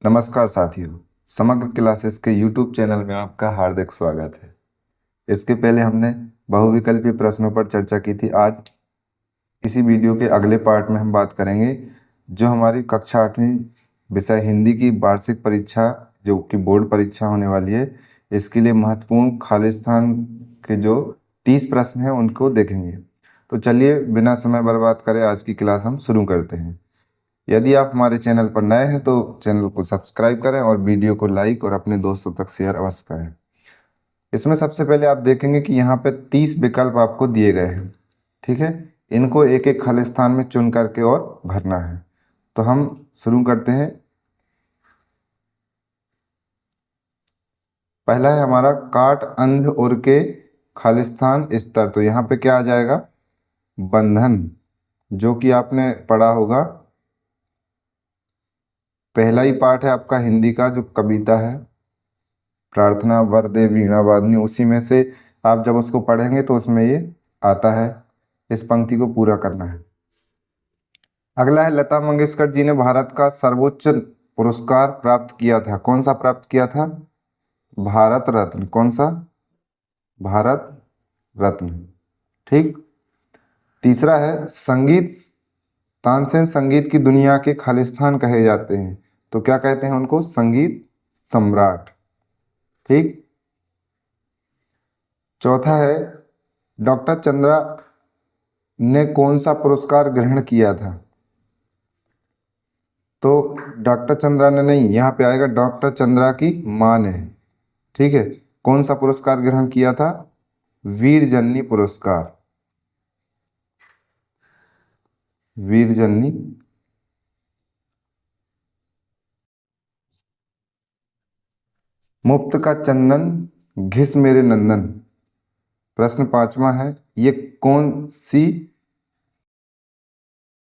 नमस्कार साथियों। समग्र क्लासेस के YouTube चैनल में आपका हार्दिक स्वागत है। इसके पहले हमने बहुविकल्पी प्रश्नों पर चर्चा की थी। आज इसी वीडियो के अगले पार्ट में हम बात करेंगे जो हमारी कक्षा 8वीं विषय हिंदी की वार्षिक परीक्षा जो कि बोर्ड परीक्षा होने वाली है, इसके लिए महत्वपूर्ण खालिस्तान के जो 30 प्रश्न हैं उनको देखेंगे। तो चलिए बिना समय बर्बाद करे आज की क्लास हम शुरू करते हैं। यदि आप हमारे चैनल पर नए हैं तो चैनल को सब्सक्राइब करें और वीडियो को लाइक और अपने दोस्तों तक शेयर अवश्य करें। इसमें सबसे पहले आप देखेंगे कि यहाँ पे 30 विकल्प आपको दिए गए हैं। ठीक है, इनको एक एक खालिस्तान में चुन करके और भरना है। तो हम शुरू करते हैं। पहला है हमारा काट अंध उर के खालिस्तान स्तर। तो यहाँ पे क्या आ जाएगा? बंधन, जो कि आपने पढ़ा होगा। पहला ही पाठ है आपका हिंदी का, जो कविता है प्रार्थना वर दे वीणा वादनी, उसी में से आप जब उसको पढ़ेंगे तो उसमें ये आता है। इस पंक्ति को पूरा करना है। अगला है लता मंगेशकर जी ने भारत का सर्वोच्च पुरस्कार प्राप्त किया था। कौन सा प्राप्त किया था? भारत रत्न। कौन सा? भारत रत्न। ठीक। तीसरा है संगीत तानसेन संगीत की दुनिया के खालिस्तान कहे जाते हैं। तो क्या कहते हैं उनको? संगीत सम्राट। ठीक। चौथा है डॉक्टर चंद्रा ने कौन सा पुरस्कार ग्रहण किया था? तो डॉक्टर चंद्रा ने नहीं, यहाँ पे आएगा डॉक्टर चंद्रा की माँ ने। ठीक है, कौन सा पुरस्कार ग्रहण किया था? वीर जननी पुरस्कार। वीर जननी। मुफ्त का चंदन घिस मेरे नंदन। प्रश्न पांचवा है ये कौन सी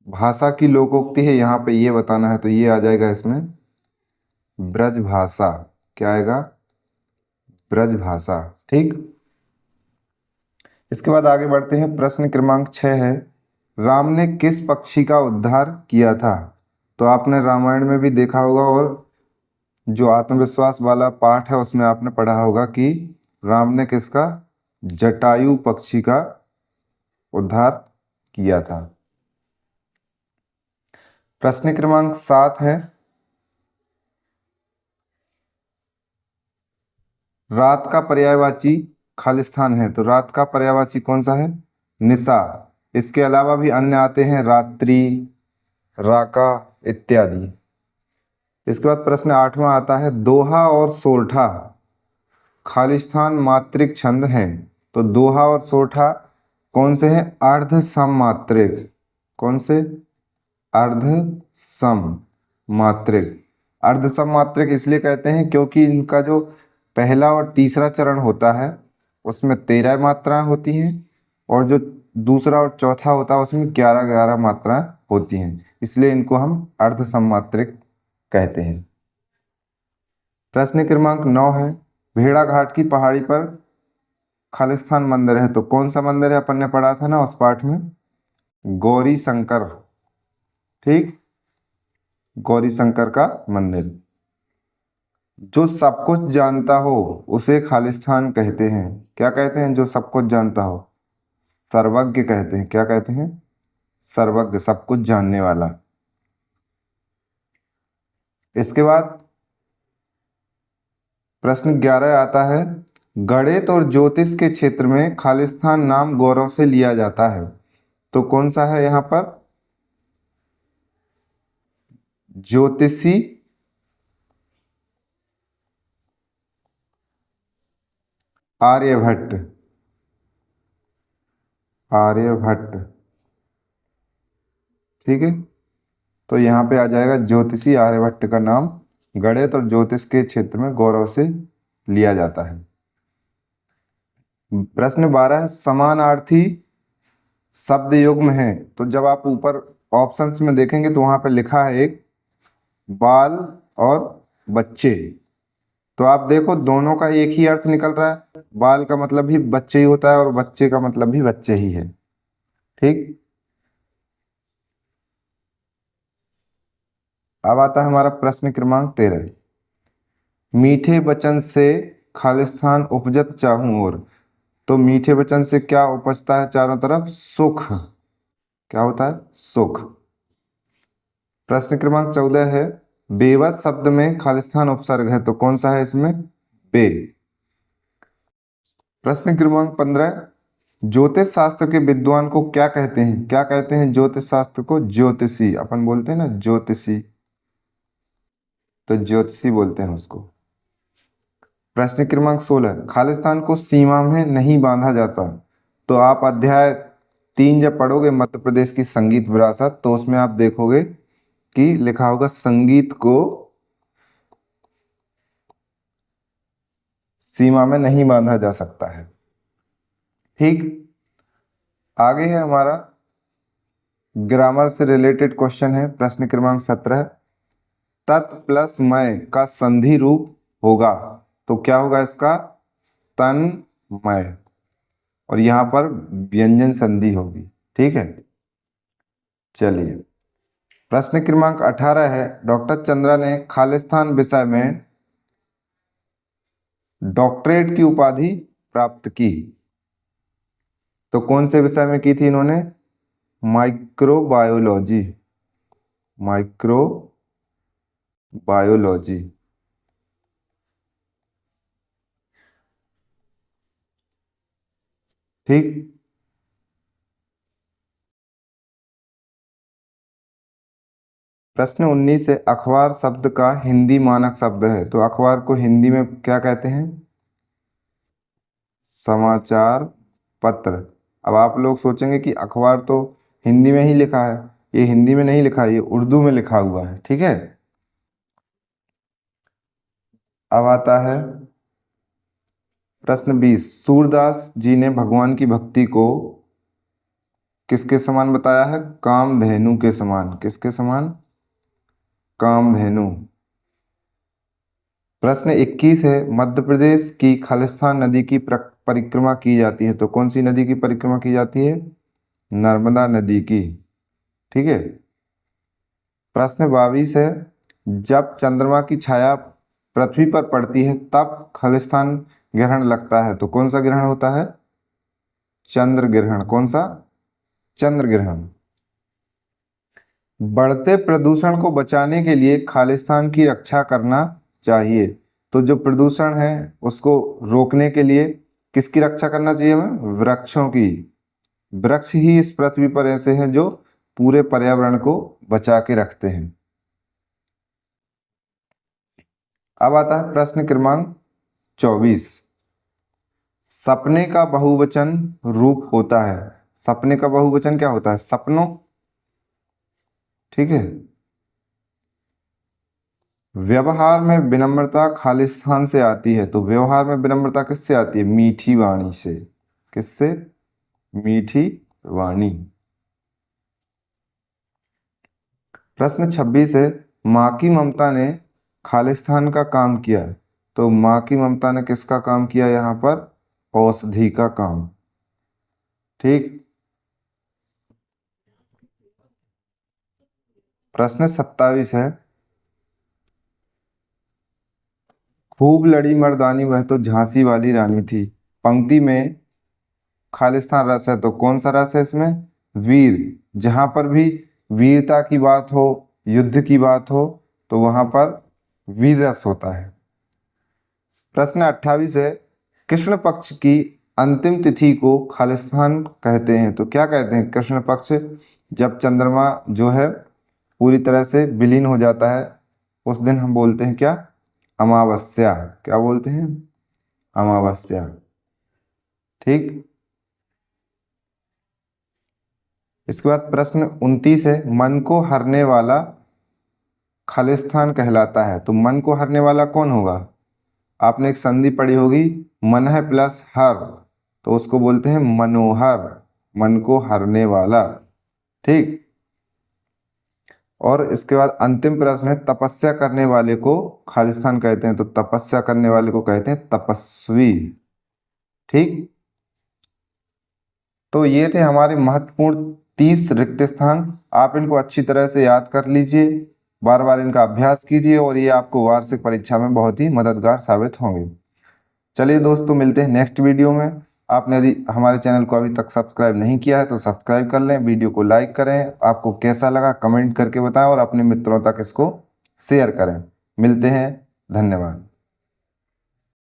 भाषा की लोकोक्ति है? यहाँ पे ये बताना है। तो ये आ जाएगा इसमें ब्रज भाषा। क्या आएगा? ब्रज भाषा। ठीक। इसके बाद आगे बढ़ते हैं। प्रश्न क्रमांक 6 है राम ने किस पक्षी का उद्धार किया था? तो आपने रामायण में भी देखा होगा और जो आत्मविश्वास वाला पाठ है उसमें आपने पढ़ा होगा कि राम ने किसका? जटायु पक्षी का उद्धार किया था। प्रश्न क्रमांक 7 है रात का पर्यायवाची खालिस्तान है। तो रात का पर्यायवाची कौन सा है? निशा। इसके अलावा भी अन्य आते हैं, रात्रि, राका इत्यादि। इसके बाद प्रश्न 8वां आता है दोहा और सोरठा खालिस्तान मात्रिक छंद हैं। तो दोहा और सोरठा कौन से हैं? अर्ध सम मात्रिक। कौन से? अर्ध सम मात्रिक। अर्ध सम मात्रिक इसलिए कहते हैं क्योंकि इनका जो पहला और तीसरा चरण होता है उसमें 13 मात्राएं होती हैं और जो दूसरा और चौथा होता है उसमें 11-11 मात्राएं होती हैं, इसलिए इनको हम अर्ध सममात्रिक कहते हैं। प्रश्न क्रमांक 9 है भेड़ाघाट की पहाड़ी पर खालिस्तान मंदिर है। तो कौन सा मंदिर है? अपन ने पढ़ा था ना उस पाठ में, गौरी शंकर। ठीक, गौरी शंकर का मंदिर। जो सब कुछ जानता हो उसे खालिस्तान कहते हैं। क्या कहते हैं? जो सब कुछ जानता हो, सर्वज्ञ कहते हैं। क्या कहते हैं? सर्वज्ञ, सब कुछ जानने वाला। इसके बाद प्रश्न 11 आता है गणित और ज्योतिष के क्षेत्र में खालिस्तान नाम गौरव से लिया जाता है। तो कौन सा है यहाँ पर? ज्योतिषी आर्यभट्ट। आर्यभट्ट। ठीक है, तो यहाँ पे आ जाएगा ज्योतिषी आर्यभट्ट का नाम गणित और ज्योतिष के क्षेत्र में गौरव से लिया जाता है। प्रश्न 12 समानार्थी शब्द युग्म है। तो जब आप ऊपर ऑप्शंस में देखेंगे तो वहां पे लिखा है एक बाल और बच्चे। तो आप देखो दोनों का एक ही अर्थ निकल रहा है। बाल का मतलब भी बच्चे ही होता है और बच्चे का मतलब भी बच्चे ही है। ठीक। अब आता है हमारा प्रश्न क्रमांक 13। मीठे वचन से खालिस्तान उपजत चाहूं और, तो मीठे वचन से क्या उपजता है चारों तरफ? सुख। क्या होता है? सुख। प्रश्न क्रमांक 14 है, बेबस शब्द में खालिस्तान उपसर्ग है तो कौन सा है इसमें? बे। प्रश्न क्रमांक 15, ज्योतिष शास्त्र के विद्वान को क्या कहते हैं? क्या कहते हैं ज्योतिष शास्त्र को? ज्योतिषी। अपन बोलते हैं ना ज्योतिषी, तो ज्योतिषी बोलते हैं उसको। प्रश्न क्रमांक 16, खालिस्तान को सीमा में नहीं बांधा जाता, तो आप अध्याय 3 जब पढ़ोगे मध्य प्रदेश की संगीत विरासत, तो उसमें आप देखोगे कि लिखा होगा संगीत को सीमा में नहीं बांधा जा सकता है। ठीक। आगे है हमारा ग्रामर से रिलेटेड क्वेश्चन है प्रश्न क्रमांक 17, तत् प्लस मय का संधि रूप होगा, तो क्या होगा इसका? तन्मय। और यहां पर व्यंजन संधि होगी। ठीक है, चलिए। प्रश्न क्रमांक 18 है, डॉक्टर चंद्रा ने खालिस्तान विषय में डॉक्टरेट की उपाधि प्राप्त की, तो कौन से विषय में की थी इन्होंने? माइक्रोबायोलॉजी। माइक्रोबायोलॉजी। ठीक। प्रश्न 19 है, अखबार शब्द का हिंदी मानक शब्द है, तो अखबार को हिंदी में क्या कहते हैं? समाचार पत्र। अब आप लोग सोचेंगे कि अखबार तो हिंदी में ही लिखा है, ये हिंदी में नहीं लिखा है, ये उर्दू में लिखा हुआ है। ठीक है। अब आता है प्रश्न 20, सूरदास जी ने भगवान की भक्ति को किसके समान बताया है? कामधेनु के समान। किसके समान? कामधेनु। प्रश्न 21 है, मध्य प्रदेश की खालिस्तान नदी की परिक्रमा की जाती है, तो कौन सी नदी की परिक्रमा की जाती है? नर्मदा नदी की। ठीक है। प्रश्न 22 है, जब चंद्रमा की छाया पृथ्वी पर पड़ती है तब खालिस्तान ग्रहण लगता है, तो कौन सा ग्रहण होता है? चंद्र ग्रहण। कौन सा? चंद्र ग्रहण। बढ़ते प्रदूषण को बचाने के लिए खालिस्तान की रक्षा करना चाहिए, तो जो प्रदूषण है उसको रोकने के लिए किसकी रक्षा करना चाहिए हमें? वृक्षों की। वृक्ष ही इस पृथ्वी पर ऐसे हैं जो पूरे पर्यावरण को बचा के रखते हैं। अब आता है प्रश्न क्रमांक 24, सपने का बहुवचन रूप होता है। सपने का बहुवचन क्या होता है? सपनों। ठीक है। व्यवहार में विनम्रता खालिस्तान से आती है, तो व्यवहार में विनम्रता किससे आती है? मीठी वाणी से। किससे? मीठी वाणी। प्रश्न 26 है, माँ की ममता ने खालिस्तान का काम किया, तो माँ की ममता ने किसका काम किया यहाँ पर? औषधि का काम। ठीक। प्रश्न 27 है, खूब लड़ी मर्दानी वह तो झांसी वाली रानी थी, पंक्ति में खालिस्तान रस है, तो कौन सा रस है इसमें? वीर। जहां पर भी वीरता की बात हो, युद्ध की बात हो, तो वहां पर वीर रस होता है। प्रश्न 28 है, कृष्ण पक्ष की अंतिम तिथि को खालिस्तान कहते हैं, तो क्या कहते हैं? कृष्ण पक्ष, जब चंद्रमा जो है पूरी तरह से विलीन हो जाता है उस दिन हम बोलते हैं क्या? अमावस्या। क्या बोलते हैं? अमावस्या। ठीक। इसके बाद प्रश्न 29 है, मन को हरने वाला खालिस्तान कहलाता है, तो मन को हरने वाला कौन होगा? आपने एक संधि पढ़ी होगी, मन है प्लस हर, तो उसको बोलते हैं मनोहर। मन को हरने वाला। ठीक। और इसके बाद अंतिम प्रश्न है, तपस्या करने वाले को खालिस्तान कहते हैं, तो तपस्या करने वाले को कहते हैं तपस्वी। ठीक। तो ये थे हमारे महत्वपूर्ण 30 रिक्त स्थान। आप इनको अच्छी तरह से याद कर लीजिए। बार बार इनका अभ्यास कीजिए और ये आपको वार्षिक परीक्षा में बहुत ही मददगार साबित होंगे। चलिए दोस्तों, मिलते हैं नेक्स्ट वीडियो में। आपने यदि हमारे चैनल को अभी तक सब्सक्राइब नहीं किया है तो सब्सक्राइब कर लें, वीडियो को लाइक करें, आपको कैसा लगा कमेंट करके बताएं और अपने मित्रों तक इसको शेयर करें। मिलते हैं, धन्यवाद।